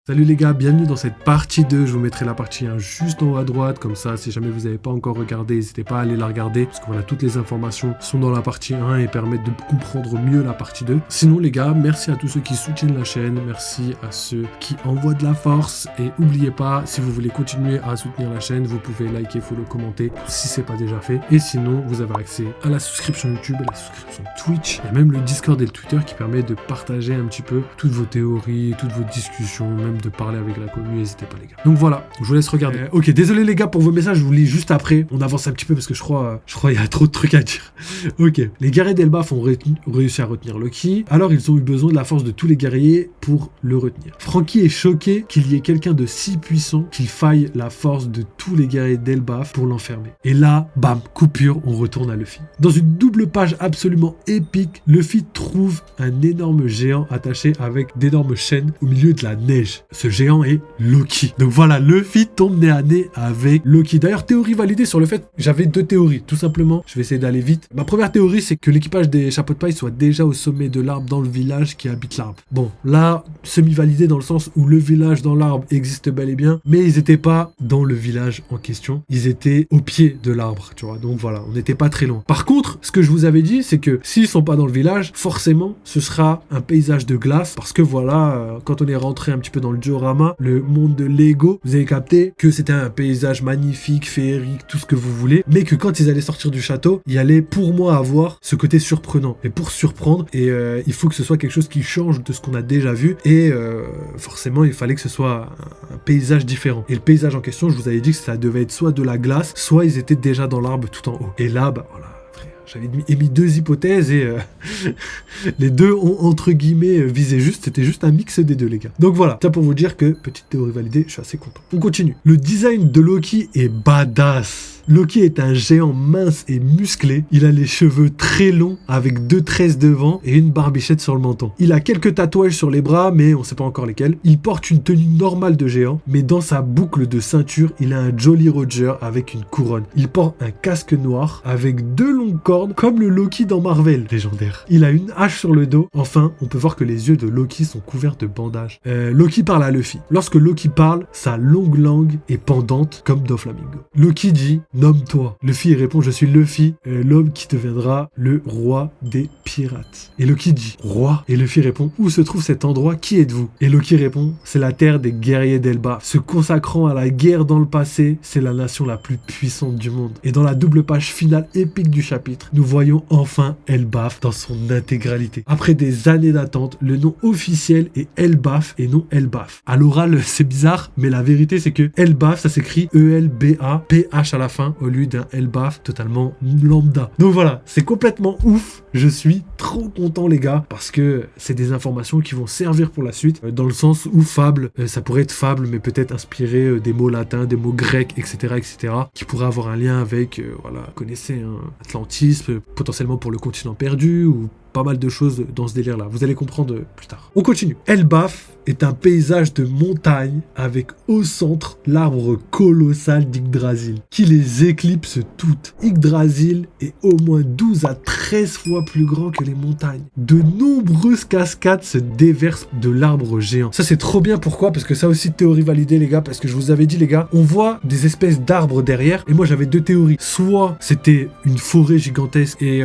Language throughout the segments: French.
Salut les gars, bienvenue dans cette partie 2, je vous mettrai la partie 1 juste en haut à droite, comme ça si jamais vous n'avez pas encore regardé, n'hésitez pas à aller la regarder, parce que voilà, toutes les informations sont dans la partie 1 et permettent de comprendre mieux la partie 2. Sinon les gars, merci à tous ceux qui soutiennent la chaîne, merci à ceux qui envoient de la force, et n'oubliez pas, si vous voulez continuer à soutenir la chaîne, vous pouvez liker, follow, commenter, si c'est pas déjà fait, et sinon vous avez accès à la souscription YouTube, à la souscription Twitch, et même le Discord et le Twitter qui permet de partager un petit peu toutes vos théories, toutes vos discussions, même de parler avec la commune, n'hésitez pas les gars. Donc voilà, je vous laisse regarder. Ok, désolé les gars pour vos messages, je vous lis juste après. On avance un petit peu parce que je crois il y a trop de trucs à dire. Ok, les guerriers d'Elbaf ont réussi à retenir Loki, alors ils ont eu besoin de la force de tous les guerriers pour le retenir. Franky est choqué qu'il y ait quelqu'un de si puissant qu'il faille la force de tous les guerriers d'Elbaf pour l'enfermer. Et là, bam, coupure, on retourne à Luffy. Dans une double page absolument épique, Luffy trouve un énorme géant attaché avec d'énormes chaînes au milieu de la neige. Ce géant est Loki. Donc voilà, Luffy tombe nez à nez avec Loki. D'ailleurs, théorie validée sur le fait, j'avais deux théories, tout simplement. Je vais essayer d'aller vite. Ma première théorie, c'est que l'équipage des chapeaux de paille soit déjà au sommet de l'arbre dans le village qui habite l'arbre. Bon, là, semi-validé dans le sens où le village dans l'arbre existe bel et bien, mais ils n'étaient pas dans le village en question. Ils étaient au pied de l'arbre, tu vois. Donc voilà, on n'était pas très loin. Par contre, ce que je vous avais dit, c'est que s'ils sont pas dans le village, forcément, ce sera un paysage de glace, parce que voilà, quand on est rentré un petit peu dans le diorama, le monde de Lego, vous avez capté que c'était un paysage magnifique, féerique, tout ce que vous voulez, mais que quand ils allaient sortir du château, il y allait pour moi avoir ce côté surprenant. Et pour surprendre, il faut que ce soit quelque chose qui change de ce qu'on a déjà vu, et forcément il fallait que ce soit un paysage différent. Et le paysage en question, je vous avais dit que ça devait être soit de la glace, soit ils étaient déjà dans l'arbre tout en haut. Et là, bah voilà. J'avais émis deux hypothèses et les deux ont entre guillemets visé juste. C'était juste un mix des deux les gars. Donc voilà, ça pour vous dire que petite théorie validée, je suis assez content. On continue. Le design de Loki est badass. Loki est un géant mince et musclé. Il a les cheveux très longs avec deux tresses devant et une barbichette sur le menton. Il a quelques tatouages sur les bras, mais on sait pas encore lesquels. Il porte une tenue normale de géant, mais dans sa boucle de ceinture, il a un Jolly Roger avec une couronne. Il porte un casque noir avec deux longues cornes, comme le Loki dans Marvel, légendaire. Il a une hache sur le dos. Enfin, on peut voir que les yeux de Loki sont couverts de bandages. Loki parle à Luffy. Lorsque Loki parle, sa longue langue est pendante comme Doflamingo. Loki dit: nomme-toi. Luffy répond: je suis Luffy, l'homme qui deviendra le roi des pirates. Et Loki dit: roi. Et Luffy répond: où se trouve cet endroit? Qui êtes-vous? Et Loki répond: c'est la terre des guerriers d'Elbaf. Se consacrant à la guerre dans le passé, c'est la nation la plus puissante du monde. Et dans la double page finale épique du chapitre, nous voyons enfin Elbaf dans son intégralité. Après des années d'attente, le nom officiel est Elbaf et non Elbaf. À l'oral, c'est bizarre, mais la vérité c'est que Elbaf, ça s'écrit E-L-B-A-P-H à la fin, au lieu d'un Elbaf totalement lambda. Donc voilà, c'est complètement ouf. Je suis trop content les gars, parce que c'est des informations qui vont servir pour la suite, dans le sens où fable, ça pourrait être fable, mais peut-être inspiré des mots latins, des mots grecs, etc., qui pourraient avoir un lien avec, voilà, vous connaissez, hein, Atlantis, potentiellement pour le continent perdu, ou pas mal de choses dans ce délire là, vous allez comprendre plus tard. On continue. Elbaf est un paysage de montagne avec au centre l'arbre colossal d'Yggdrasil qui les éclipse toutes. Yggdrasil est au moins 12 à 13 fois plus grand que les montagnes. De nombreuses cascades se déversent de l'arbre géant. Ça c'est trop bien, pourquoi? Parce que ça aussi théorie validée les gars, parce que je vous avais dit les gars, on voit des espèces d'arbres derrière, et moi j'avais deux théories. Soit c'était une forêt gigantesque et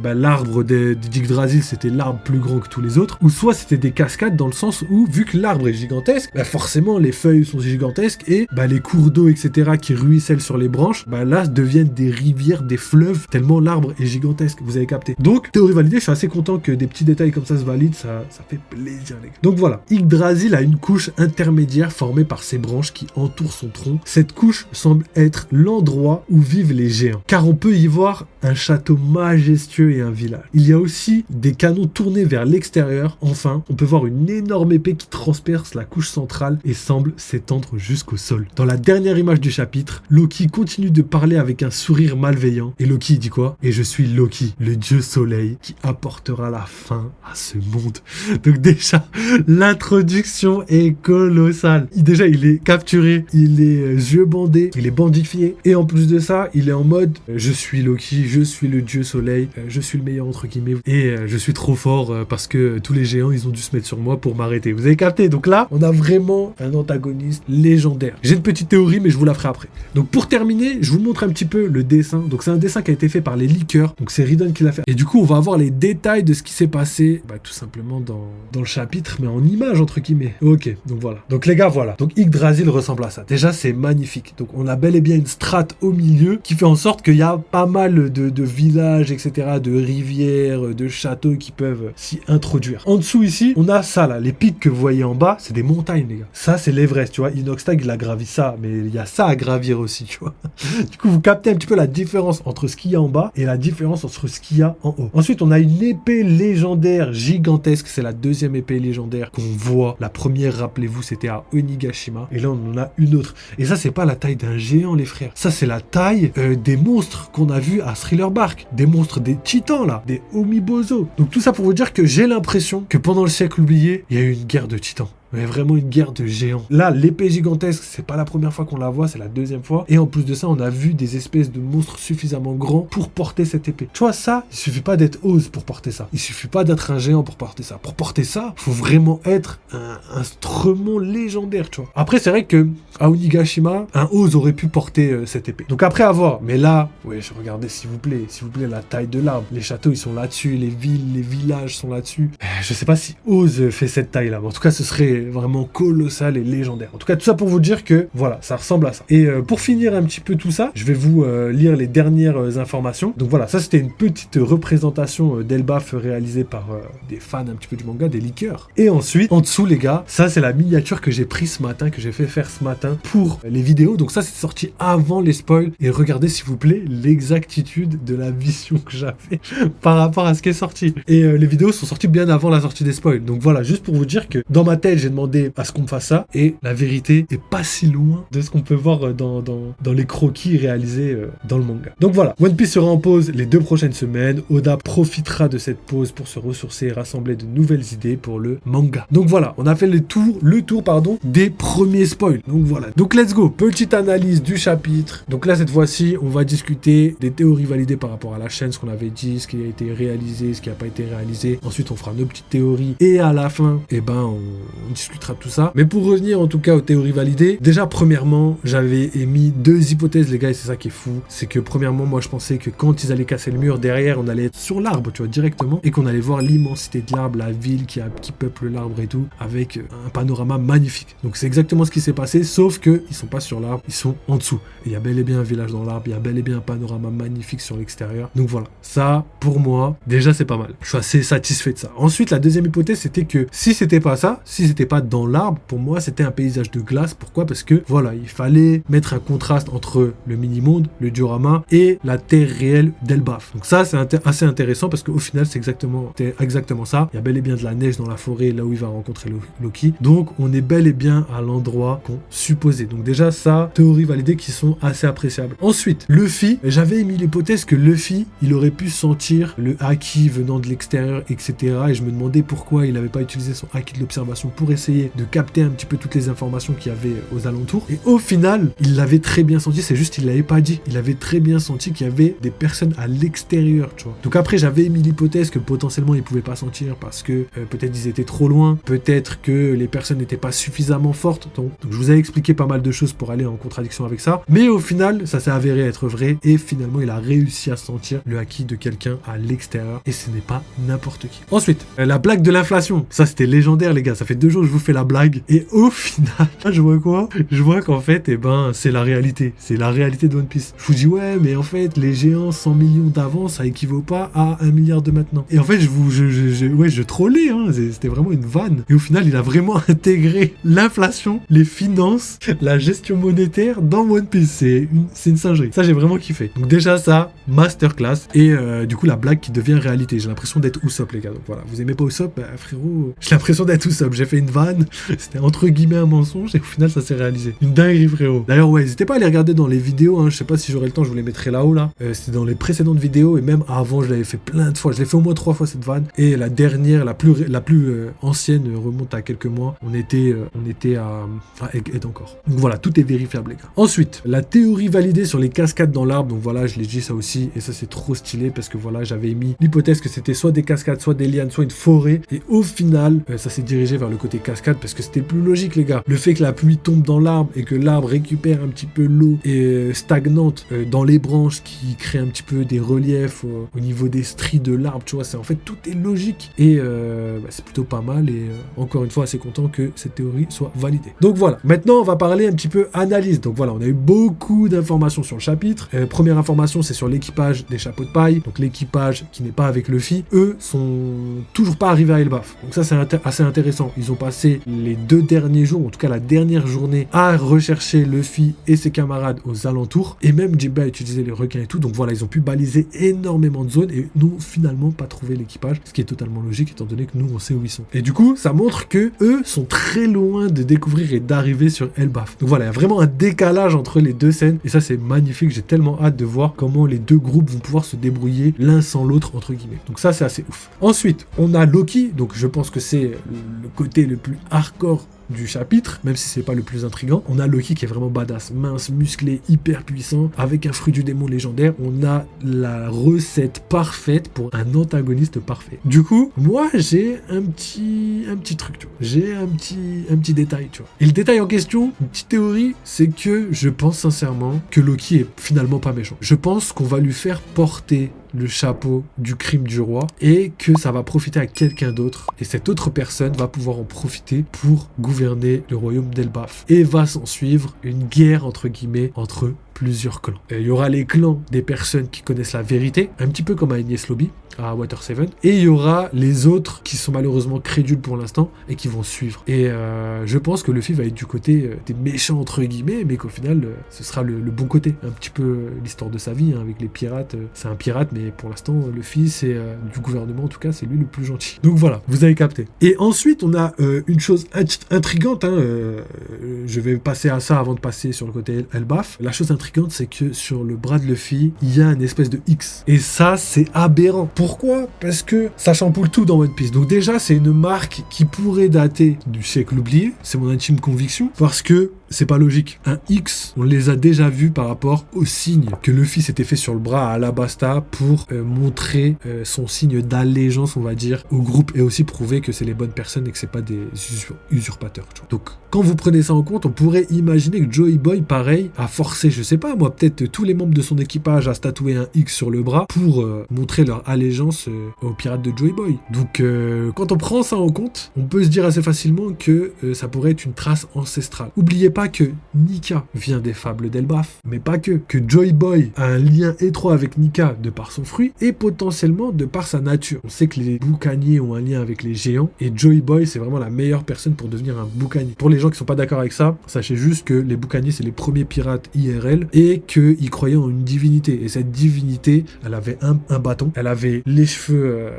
l'arbre d'Yggdrasil c'était l'arbre plus grand que tous les autres, ou soit c'était des cascades dans le sens où vu que l'arbre est gigantesque, forcément les feuilles sont gigantesques et les cours d'eau etc qui ruissellent sur les branches, là deviennent des rivières, des fleuves, tellement l'arbre est gigantesque, vous avez capté. Donc théorie validée, je suis assez content que des petits détails comme ça se valident, ça fait plaisir les gars. Donc voilà, Yggdrasil a une couche intermédiaire formée par ses branches qui entourent son tronc. Cette couche semble être l'endroit où vivent les géants, car on peut y voir un château majestueux et un village. Il y a aussi des canons tournés vers l'extérieur. Enfin, on peut voir une énorme épée qui transperce la couche centrale et semble s'étendre jusqu'au sol. Dans la dernière image du chapitre, Loki continue de parler avec un sourire malveillant. Et Loki dit quoi? Et je suis Loki, le dieu soleil, qui apportera la fin à ce monde. Donc déjà, l'introduction est colossale. Déjà, il est capturé, il est yeux bandés, il est bandifié. Et en plus de ça, il est en mode je suis Loki, je suis le dieu soleil, je suis le meilleur entre guillemets. et je suis trop fort parce que tous les géants ils ont dû se mettre sur moi pour m'arrêter. Vous avez capté? Donc là, on a vraiment un antagoniste légendaire. J'ai une petite théorie, mais je vous la ferai après. Donc pour terminer, je vous montre un petit peu le dessin. Donc c'est un dessin qui a été fait par les leakers. Donc c'est Ridon qui l'a fait. Et du coup, on va avoir les détails de ce qui s'est passé, tout simplement dans le chapitre, mais en image entre guillemets. Ok, donc voilà. Donc les gars, voilà. Donc Yggdrasil ressemble à ça. Déjà, c'est magnifique. Donc on a bel et bien une strate au milieu qui fait en sorte qu'il y a pas mal de villages, etc., de rivières, de châteaux qui peuvent s'y introduire. En dessous ici, on a ça là. Les pics que vous voyez en bas, c'est des montagnes, les gars. Ça, c'est l'Everest, tu vois. Inoxtag, il a gravi ça, mais il y a ça à gravir aussi, tu vois. Du coup, vous captez un petit peu la différence entre ce qu'il y a en bas et la différence entre ce qu'il y a en haut. Ensuite, on a une épée légendaire gigantesque. C'est la deuxième épée légendaire qu'on voit. La première, rappelez-vous, c'était à Onigashima. Et là, on en a une autre. Et ça, c'est pas la taille d'un géant, les frères. Ça, c'est la taille des monstres qu'on a vus à Thriller Bark. Des monstres, des titans, là. Des Omibozo. Donc, tout ça pour vous dire que j'ai l'impression que pendant le siècle oublié, il y a eu une guerre de titans. Mais vraiment une guerre de géants. Là, l'épée gigantesque, c'est pas la première fois qu'on la voit, c'est la deuxième fois. Et en plus de ça, on a vu des espèces de monstres suffisamment grands pour porter cette épée. Tu vois, ça, il suffit pas d'être Oz pour porter ça. Il suffit pas d'être un géant pour porter ça. Pour porter ça, faut vraiment être un Stremon légendaire, tu vois. Après, c'est vrai que à Onigashima, un Oz aurait pu porter cette épée. Donc après avoir, mais là, ouais, je regardais s'il vous plaît, la taille de l'arbre. Les châteaux, ils sont là-dessus, les villes, les villages sont là-dessus. Je sais pas si Oz fait cette taille-là, mais en tout cas, ce serait vraiment colossal et légendaire. En tout cas, tout ça pour vous dire que, voilà, ça ressemble à ça. Et pour finir un petit peu tout ça, je vais vous lire les dernières informations. Donc voilà, ça c'était une petite représentation d'Elbaf réalisée par des fans un petit peu du manga, des leakers. Et ensuite, en dessous les gars, ça c'est la miniature que j'ai prise ce matin, que j'ai fait faire ce matin pour les vidéos. Donc ça c'est sorti avant les spoils. Et regardez s'il vous plaît l'exactitude de la vision que j'avais par rapport à ce qui est sorti. Et les vidéos sont sorties bien avant la sortie des spoils. Donc voilà, juste pour vous dire que dans ma tête, j'ai demandé à ce qu'on me fasse ça, et la vérité est pas si loin de ce qu'on peut voir dans les croquis réalisés dans le manga. Donc voilà, One Piece sera en pause les 2 prochaines semaines. Oda profitera de cette pause pour se ressourcer et rassembler de nouvelles idées pour le manga. Donc voilà, on a fait le tour des premiers spoils. Donc voilà, donc let's go, petite analyse du chapitre. Donc là cette fois-ci, on va discuter des théories validées par rapport à la chaîne, ce qu'on avait dit, ce qui a été réalisé, ce qui n'a pas été réalisé. Ensuite on fera nos petites théories, et à la fin, on discutera de tout ça. Mais pour revenir en tout cas aux théories validées, déjà premièrement, j'avais émis 2 hypothèses les gars, et c'est ça qui est fou. C'est que premièrement, moi je pensais que quand ils allaient casser le mur, derrière on allait être sur l'arbre, tu vois, directement, et qu'on allait voir l'immensité de l'arbre, la ville qui peuple l'arbre et tout, avec un panorama magnifique. Donc c'est exactement ce qui s'est passé, sauf que ils sont pas sur l'arbre, ils sont en dessous. Et il y a bel et bien un village dans l'arbre, il y a bel et bien un panorama magnifique sur l'extérieur. Donc voilà, ça pour moi, déjà c'est pas mal. Je suis assez satisfait de ça. Ensuite, la deuxième hypothèse, c'était que si c'était pas ça, si c'était pas dans l'arbre, pour moi c'était un paysage de glace. Pourquoi? Parce que voilà, il fallait mettre un contraste entre le mini-monde, le diorama, et la terre réelle d'Elbaf. Donc ça c'est assez intéressant, parce qu'au final c'est exactement ça. Il y a bel et bien de la neige dans la forêt, là où il va rencontrer Loki. Donc on est bel et bien à l'endroit qu'on supposait. Donc déjà ça, théories validées qui sont assez appréciables. Ensuite, Luffy, j'avais émis l'hypothèse que Luffy, il aurait pu sentir le haki venant de l'extérieur, etc. Et je me demandais pourquoi il n'avait pas utilisé son haki de l'observation pour essayer de capter un petit peu toutes les informations qu'il y avait aux alentours. Et au final, il l'avait très bien senti, c'est juste qu'il l'avait pas dit. Il avait très bien senti qu'il y avait des personnes à l'extérieur, tu vois. Donc après, j'avais émis l'hypothèse que potentiellement ils pouvaient pas sentir parce que peut-être ils étaient trop loin, peut-être que les personnes n'étaient pas suffisamment fortes. Donc je vous ai expliqué pas mal de choses pour aller en contradiction avec ça. Mais au final, ça s'est avéré être vrai, et finalement, il a réussi à sentir le haki de quelqu'un à l'extérieur, et ce n'est pas n'importe qui. Ensuite, la blague de l'inflation. Ça, c'était légendaire, les gars. Ça fait 2 jours que je vous fais la blague. Et au final, je vois quoi? Je vois qu'en fait, c'est la réalité. C'est la réalité de One Piece. Je vous dis, ouais, mais en fait, les géants 100 millions d'avant, ça équivaut pas à 1 milliard de maintenant. Et en fait, je trollais, hein. C'était vraiment une vanne. Et au final, il a vraiment intégré l'inflation, les finances, la gestion monétaire dans One Piece. C'est une singerie. Ça, j'ai vraiment kiffé. Donc déjà, ça, masterclass. Et du coup, la blague qui devient réalité. J'ai l'impression d'être Usopp, les gars. Donc voilà, vous aimez pas Usopp? Bah, frérot, j'ai l'impression d'être Usopp. J'ai fait une vanne vanne, c'était entre guillemets un mensonge, et au final, ça s'est réalisé. Une dinguerie, frérot. D'ailleurs, ouais, n'hésitez pas à les regarder dans les vidéos, hein. Je sais pas si j'aurai le temps, je vous les mettrai là-haut, là. C'était dans les précédentes vidéos, et même avant, je l'avais fait plein de fois. Je l'ai fait au moins 3 fois, cette vanne. Et la dernière, la plus ancienne, remonte à quelques mois. On était à Egghead encore. Donc voilà, tout est vérifiable, les gars. Ensuite, la théorie validée sur les cascades dans l'arbre. Donc voilà, je l'ai dit ça aussi, et ça, c'est trop stylé, parce que voilà, j'avais émis l'hypothèse que c'était soit des cascades, soit des lianes, soit une forêt. Et au final, ça s'est dirigé vers le côté cascade, parce que c'était plus logique, les gars. Le fait que la pluie tombe dans l'arbre, et que l'arbre récupère un petit peu l'eau et stagnante dans les branches, qui crée un petit peu des reliefs au niveau des stries de l'arbre, tu vois, c'est en fait tout est logique, et c'est plutôt pas mal, et encore une fois assez content que cette théorie soit validée. Donc voilà, maintenant on va parler un petit peu analyse. Donc voilà, on a eu beaucoup d'informations sur le chapitre. Première information, c'est sur l'équipage des chapeaux de paille, donc l'équipage qui n'est pas avec Luffy, eux sont toujours pas arrivés à Elbaf. Donc ça c'est assez intéressant, ils ont passé les 2 derniers jours, en tout cas la dernière journée, à rechercher Luffy et ses camarades aux alentours, et même Jinbei a utilisé les requins et tout, donc voilà, ils ont pu baliser énormément de zones et n'ont finalement pas trouvé l'équipage, ce qui est totalement logique étant donné que nous on sait où ils sont. Et du coup, ça montre que eux sont très loin de découvrir et d'arriver sur Elbaf. Donc voilà, il y a vraiment un décalage entre les 2 scènes, et ça c'est magnifique, j'ai tellement hâte de voir comment les 2 groupes vont pouvoir se débrouiller l'un sans l'autre, entre guillemets. Donc ça c'est assez ouf. Ensuite, on a Loki, donc je pense que c'est le côté le plus hardcore du chapitre, même si c'est pas le plus intriguant. On a Loki qui est vraiment badass, mince, musclé, hyper puissant, avec un fruit du démon légendaire. On a la recette parfaite pour un antagoniste parfait. Du coup, moi j'ai un petit truc, tu vois. J'ai un petit détail, tu vois. Et le détail en question, une petite théorie, c'est que je pense sincèrement que Loki est finalement pas méchant. Je pense qu'on va lui faire porter le chapeau du crime du roi, et que ça va profiter à quelqu'un d'autre, et cette autre personne va pouvoir en profiter pour gouverner le royaume d'Elbaf, et va s'en suivre une guerre entre guillemets entre plusieurs clans. Il y aura les clans des personnes qui connaissent la vérité, un petit peu comme à Enies Lobby, à Water 7, et il y aura les autres qui sont malheureusement crédules pour l'instant et qui vont suivre. Et je pense que Luffy va être du côté des méchants entre guillemets, mais qu'au final ce sera le bon côté, un petit peu l'histoire de sa vie, hein, avec les pirates. C'est un pirate, mais pour l'instant Luffy c'est du gouvernement, en tout cas c'est lui le plus gentil. Donc voilà, vous avez capté. Et ensuite on a une chose intrigante, hein, je vais passer à ça avant de passer sur le côté Elbaf. La chose intrigante, c'est que sur le bras de Luffy il y a une espèce de X, et ça c'est aberrant. Pourquoi ? Parce que ça chamboule tout dans One Piece. Donc déjà, c'est une marque qui pourrait dater du siècle oublié. C'est mon intime conviction. Parce que c'est pas logique. Un X, on les a déjà vus par rapport au signe que Luffy s'était fait sur le bras à Alabasta pour montrer son signe d'allégeance, on va dire, au groupe, et aussi prouver que c'est les bonnes personnes et que c'est pas des usurpateurs. Tu vois. Donc, quand vous prenez ça en compte, on pourrait imaginer que Joey Boy, pareil, a forcé, je sais pas moi, peut-être tous les membres de son équipage à se tatouer un X sur le bras pour montrer leur allégeance aux pirates de Joey Boy. Donc, quand on prend ça en compte, on peut se dire assez facilement que ça pourrait être une trace ancestrale. Oubliez pas que Nika vient des fables d'Elbaf, mais pas que Joey Boy a un lien étroit avec Nika de par son fruit et potentiellement de par sa nature. On sait que les boucaniers ont un lien avec les géants, et Joey Boy c'est vraiment la meilleure personne pour devenir un boucanier. Pour les gens qui sont pas d'accord avec ça, sachez juste que les boucaniers c'est les premiers pirates IRL, et qu'ils croyaient en une divinité, et cette divinité elle avait un bâton, elle avait les cheveux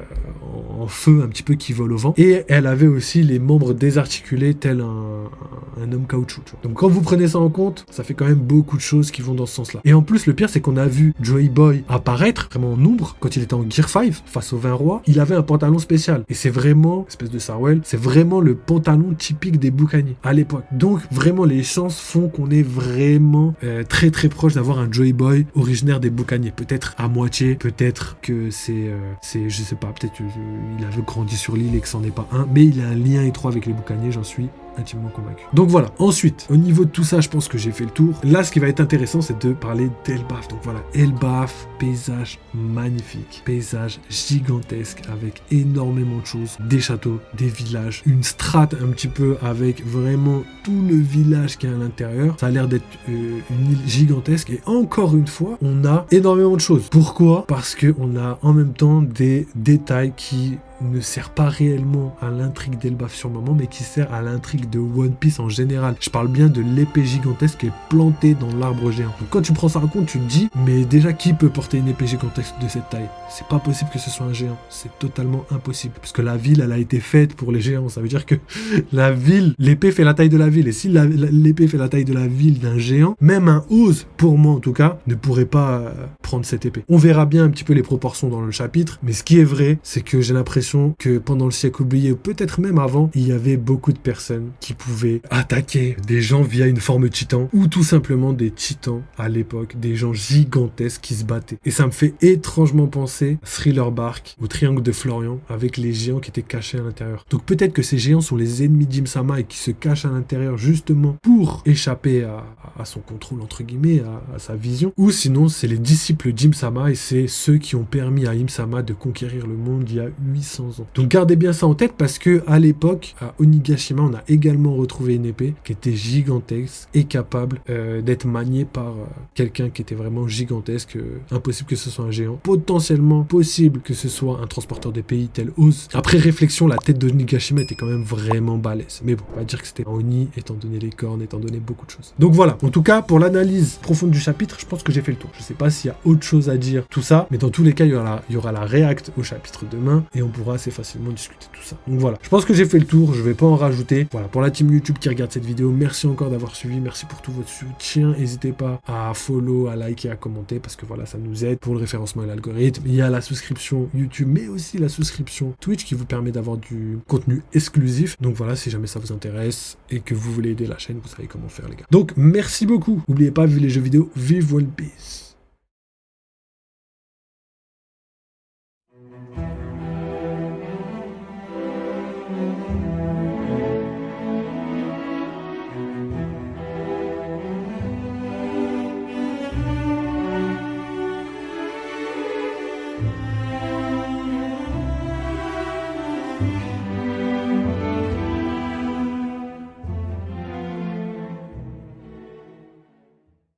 en feu un petit peu qui volent au vent, et elle avait aussi les membres désarticulés tel un homme caoutchouc, tu vois. Donc quand vous prenez ça en compte, ça fait quand même beaucoup de choses qui vont dans ce sens-là. Et en plus, le pire, c'est qu'on a vu Joey Boy apparaître vraiment en nombre quand il était en Gear 5 face aux 20 rois. Il avait un pantalon spécial. Et c'est vraiment, espèce de Sarwell, c'est vraiment le pantalon typique des boucaniers à l'époque. Donc vraiment, les chances font qu'on est vraiment très très proche d'avoir un Joey Boy originaire des boucaniers. Peut-être à moitié, peut-être que c'est je sais pas, peut-être qu'il avait grandi sur l'île et que c'en est pas un, mais il a un lien étroit avec les boucaniers, j'en suis intimement convaincu. Donc voilà, ensuite, au niveau de tout ça, je pense que j'ai fait le tour. Là, ce qui va être intéressant, c'est de parler d'Elbaf. Donc voilà, Elbaf, paysage magnifique, paysage gigantesque avec énormément de choses, des châteaux, des villages, une strate un petit peu avec vraiment tout le village qui est à l'intérieur. Ça a l'air d'être une île gigantesque, et encore une fois, on a énormément de choses. Pourquoi ? Parce que on a en même temps des détails qui ne sert pas réellement à l'intrigue d'Elbaf sur le moment, mais qui sert à l'intrigue de One Piece en général. Je parle bien de l'épée gigantesque qui est plantée dans l'arbre géant. Donc quand tu prends ça en compte, tu te dis, mais déjà qui peut porter une épée gigantesque de cette taille? C'est pas possible que ce soit un géant, c'est totalement impossible. Parce que la ville, elle a été faite pour les géants, ça veut dire que la ville, l'épée fait la taille de la ville, et si l'épée fait la taille de la ville d'un géant, même un Oz, pour moi en tout cas, ne pourrait pas prendre cette épée. On verra bien un petit peu les proportions dans le chapitre, mais ce qui est vrai, c'est que j'ai l'impression que pendant le siècle oublié, ou peut-être même avant, il y avait beaucoup de personnes qui pouvaient attaquer des gens via une forme titan, ou tout simplement des titans à l'époque, des gens gigantesques qui se battaient. Et ça me fait étrangement penser à Thriller Bark, ou Triangle de Florian, avec les géants qui étaient cachés à l'intérieur. Donc peut-être que ces géants sont les ennemis d'Im-sama et qui se cachent à l'intérieur justement pour échapper à son contrôle, entre guillemets, à sa vision. Ou sinon, c'est les disciples d'Im-sama et c'est ceux qui ont permis à Im-sama de conquérir le monde il y a 800 ans. Donc gardez bien ça en tête parce que à l'époque, à Onigashima, on a également retrouvé une épée qui était gigantesque et capable d'être maniée par quelqu'un qui était vraiment gigantesque. Impossible que ce soit un géant. Potentiellement possible que ce soit un transporteur des pays tel Oz. Après réflexion, la tête d'Onigashima était quand même vraiment balèze. Mais bon, on va dire que c'était un Oni, étant donné les cornes, étant donné beaucoup de choses. Donc voilà, en tout cas, pour l'analyse profonde du chapitre, je pense que j'ai fait le tour. Je sais pas s'il y a autre chose à dire, tout ça, mais dans tous les cas, il y aura la réact au chapitre demain, et on pourra assez facilement discuter tout ça. Donc voilà, je pense que j'ai fait le tour, je vais pas en rajouter. Voilà, pour la team YouTube qui regarde cette vidéo, merci encore d'avoir suivi, merci pour tout votre soutien, n'hésitez pas à follow, à liker, à commenter, parce que voilà, ça nous aide pour le référencement et l'algorithme. Il y a la souscription YouTube, mais aussi la souscription Twitch qui vous permet d'avoir du contenu exclusif. Donc voilà, si jamais ça vous intéresse et que vous voulez aider la chaîne, vous savez comment faire les gars. Donc merci beaucoup. N'oubliez pas, vive les jeux vidéo, vive One Piece.